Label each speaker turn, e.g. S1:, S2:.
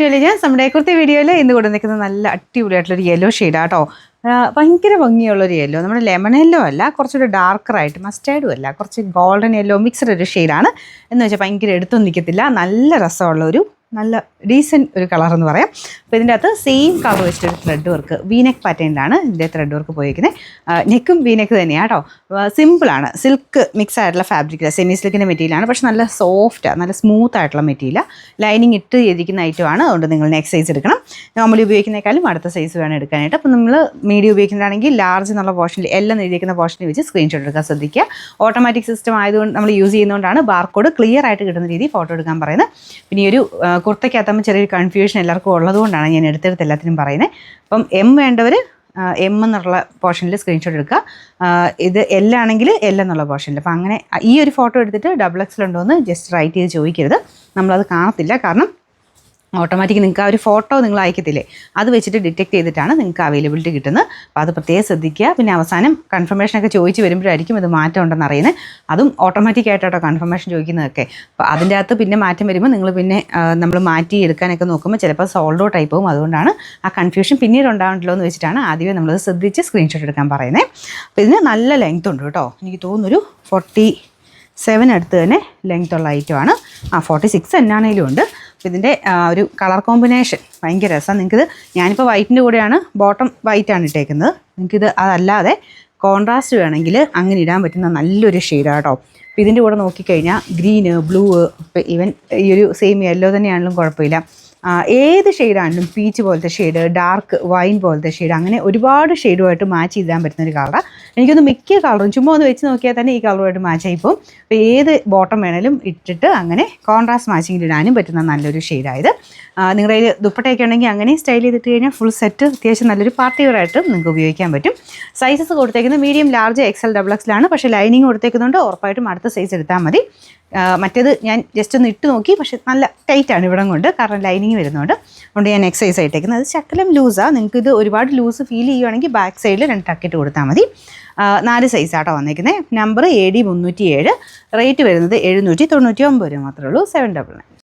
S1: Intelligence നമ്മുടെ കുർത്തി വീഡിയോയിൽ ഇന്ന് കൊണ്ട് നിൽക്കുന്ന നല്ല അടിപൊളിയായിട്ടുള്ളൊരു യെല്ലോ ഷെയ്ഡാണ് കേട്ടോ. ഭയങ്കര ഭംഗിയുള്ളൊരു യെല്ലോ, നമ്മുടെ ലെമൺ യെല്ലോ അല്ല, കുറച്ചൊരു ഡാർക്കറായിട്ട് മസ്റ്റാർഡും അല്ല, കുറച്ച് ഗോൾഡൻ യെല്ലോ മിക്സ്ഡ് ഒരു ഷെയ്ഡാണ്. എന്ന് വെച്ചാൽ ഭയങ്കര എടുത്തൊന്നും നിൽക്കത്തില്ല, നല്ല രസമുള്ളൊരു നല്ല ഡീസൻറ്റ് ഒരു കളർ എന്ന് പറയാം. അപ്പോൾ ഇതിൻ്റെ അകത്ത് സെയിം കളർ വെച്ചിട്ടൊരു ത്രെഡ് വർക്ക് വീനെക്ക് പാറ്റേണിലാണ് ഇതിൻ്റെ ത്രെഡ് വർക്ക് പോയിരിക്കുന്നത്. നെക്കും വീനെക്ക് തന്നെയാണ് കേട്ടോ. സിമ്പിളാണ്, സിൽക്ക് മിക്സ് ആയിട്ടുള്ള ഫാബ്രിക്, സെമി സിൽക്കിൻ്റെ മെറ്റീരിയലാണ്, പക്ഷെ നല്ല സോഫ്റ്റാണ്, നല്ല സ്മൂത്ത് ആയിട്ടുള്ള മെറ്റീരിയൽ. ലൈനിങ് ഇട്ട് ചെയ്തിരിക്കുന്ന ഐറ്റമാണ്, അതുകൊണ്ട് നിങ്ങൾ നെക്സ്റ്റ് സൈസ് എടുക്കണം. നോർമലി ഉപയോഗിക്കുന്നേക്കാളും അടുത്ത സൈസ് വേണം എടുക്കാനായിട്ട്. അപ്പോൾ നമ്മൾ മീഡിയം ഉപയോഗിക്കുന്നതാണെങ്കിൽ ലാർജ് എന്നുള്ള പോർഷനിൽ എല്ലാം എഴുതിയിരിക്കുന്ന പോർഷനിൽ വെച്ച് സ്ക്രീൻഷോട്ട് എടുക്കാൻ ശ്രദ്ധിക്കുക. ഓട്ടോമാറ്റിക് സിസ്റ്റം ആയതുകൊണ്ട് നമ്മൾ യൂസ് ചെയ്യുന്നതുകൊണ്ടാണ് ബാർകോഡ് ക്ലിയർ ആയിട്ട് കിട്ടുന്ന രീതിയിൽ ഫോട്ടോ എടുക്കാൻ പറയുന്നത്. പിന്നെ ഈ ഒരു കുർത്തയ്ക്കകത്താകുമ്പോൾ ചെറിയൊരു കൺഫ്യൂഷൻ എല്ലാവർക്കും ഉള്ളതുകൊണ്ടാണ് ഞാൻ എടുത്തെടുത്ത് എല്ലാത്തിനും പറയുന്നത്. അപ്പം എം വേണ്ടവർ എം എന്നുള്ള പോർഷനിൽ സ്ക്രീൻഷോട്ട് എടുക്കുക. ഇത് എൽ ആണെങ്കിൽ എൽ എന്നുള്ള പോർഷനിൽ. അപ്പം അങ്ങനെ ഈ ഒരു ഫോട്ടോ എടുത്തിട്ട് XXL ഉണ്ടോ എന്ന് ജസ്റ്റ് റൈറ്റ് ചെയ്ത് ചോദിക്കരുത്, നമ്മളത് കാണത്തില്ല. കാരണം ഓട്ടോമാറ്റിക് നിങ്ങൾക്ക് ആ ഒരു ഫോട്ടോ നിങ്ങൾ അയക്കത്തില്ലേ, അത് വെച്ചിട്ട് ഡിറ്റക്ട് ചെയ്തിട്ടാണ് നിങ്ങൾക്ക് അവൈലബിലിറ്റി കിട്ടുന്നത്. അപ്പോൾ അത് പ്രത്യേകം ശ്രദ്ധിക്കുക. പിന്നെ അവസാനം കൺഫർമേഷനൊക്കെ ചോദിച്ച് വരുമ്പോഴായിരിക്കും ഇത് മാറ്റം ഉണ്ടെന്ന് അറിയുന്നത്. അതും ഓട്ടോമാറ്റിക്കായിട്ടോ കൺഫർമേഷൻ ചോദിക്കുന്നതൊക്കെ. അപ്പോൾ അതിൻ്റെ അകത്ത് പിന്നെ മാറ്റം വരുമ്പോൾ നിങ്ങൾ പിന്നെ നമ്മൾ മാറ്റി എടുക്കാനൊക്കെ നോക്കുമ്പോൾ ചിലപ്പോൾ സോൾഡ് ഔട്ട് ആയി പോകും. അതുകൊണ്ടാണ് ആ കൺഫ്യൂഷൻ പിന്നീട് ഉണ്ടാകണ്ടല്ലോ എന്ന് വെച്ചിട്ടാണ് ആദ്യമേ നമ്മളത് ശ്രദ്ധിച്ച് സ്ക്രീൻഷോട്ട് എടുക്കാൻ പറയുന്നത്. അപ്പോൾ ഇതിന് നല്ല ലെങ്ത് ഉണ്ട് കേട്ടോ. എനിക്ക് തോന്നുന്നൊരു 47 അടുത്ത് തന്നെ ലെങ്ത് ഉള്ള ഐറ്റമാണ്. 46 എന്നാണേലും ഉണ്ട്. അപ്പോൾ ഇതിൻ്റെ ഒരു കളർ കോമ്പിനേഷൻ ഭയങ്കര രസമാണ്. നിങ്ങൾക്കിത് ഞാനിപ്പോൾ വൈറ്റിൻ്റെ കൂടെയാണ്, ബോട്ടം വൈറ്റാണ് ഇട്ടേക്കുന്നത്. നിങ്ങൾക്കിത് അതല്ലാതെ കോൺട്രാസ്റ്റ് വേണമെങ്കിൽ അങ്ങനെ ഇടാൻ പറ്റുന്ന നല്ലൊരു ഷെയ്ഡാണ് കേട്ടോ. അപ്പോൾ ഇതിൻ്റെ കൂടെ നോക്കിക്കഴിഞ്ഞാൽ ഗ്രീന്, ബ്ലൂ, ഇപ്പോൾ ഈവൻ ഈ ഒരു സെയിം യെല്ലോ തന്നെയാണെങ്കിലും കുഴപ്പമില്ല. ഏത് ഷെയ്ഡാണെങ്കിലും പീച്ച് പോലത്തെ ഷെയ്ഡ്, ഡാർക്ക് വൈൻ പോലത്തെ ഷെയ്ഡ്, അങ്ങനെ ഒരുപാട് ഷെയ്ഡുമായിട്ട് മാച്ച് ചെയ്താൻ പറ്റുന്നൊരു കളറാണ്. എനിക്കൊന്ന് മിക്ക കളറും ചുമ്മാ ഒന്ന് വെച്ച് നോക്കിയാൽ തന്നെ ഈ കളറുമായിട്ട് മാച്ച് ആയിപ്പോവും. അപ്പോൾ ഏത് ബോട്ടം വേണേലും ഇട്ടിട്ട് അങ്ങനെ കോൺട്രാസ്റ്റ് മാച്ചിങ്ങിൽ ഇടാനും പറ്റുന്ന നല്ലൊരു ഷെയ്ഡായത്. നിങ്ങളുടെ കയ്യിൽ ദുപ്പട്ടയൊക്കെ ഉണ്ടെങ്കിൽ അങ്ങനെ സ്റ്റൈൽ ചെയ്തിട്ട് കഴിഞ്ഞാൽ ഫുൾ സെറ്റ് അത്യാവശ്യം നല്ലൊരു പാർട്ടി വെയറായിട്ട് നിങ്ങൾക്ക് ഉപയോഗിക്കാൻ പറ്റും. സൈസസ് കൊടുത്തേക്കുന്നത് മീഡിയം, ലാർജ്, XL, XXL, പക്ഷേ ലൈനിങ് കൊടുത്തേക്കുന്നുണ്ട്. ഉറപ്പായിട്ടും അടുത്ത സൈസ് എടുത്താൽ മതി. മറ്റേത് ഞാൻ ജസ്റ്റ് ഒന്ന് ഇട്ട് നോക്കി, പക്ഷേ നല്ല ടൈറ്റാണ് ഇവിടം കൊണ്ട്, കാരണം ലൈനിങ് വരുന്നുണ്ട്. അതുകൊണ്ട് ഞാൻ എക്സൈസ് ആയിട്ടേക്കുന്നത്. അത് ശക്കലം ലൂസാണ്. നിങ്ങൾക്ക് ഇത് ഒരുപാട് ലൂസ് ഫീൽ ചെയ്യുവാണെങ്കിൽ ബാക്ക് സൈഡിൽ 2 ടക്കിട്ട് കൊടുത്താൽ മതി. 4 സൈസാട്ടോ വന്നേക്കുന്നത്. നമ്പർ AD 307, റേറ്റ് വരുന്നത് 799 രൂപ മാത്രമേ ഉള്ളൂ. 799.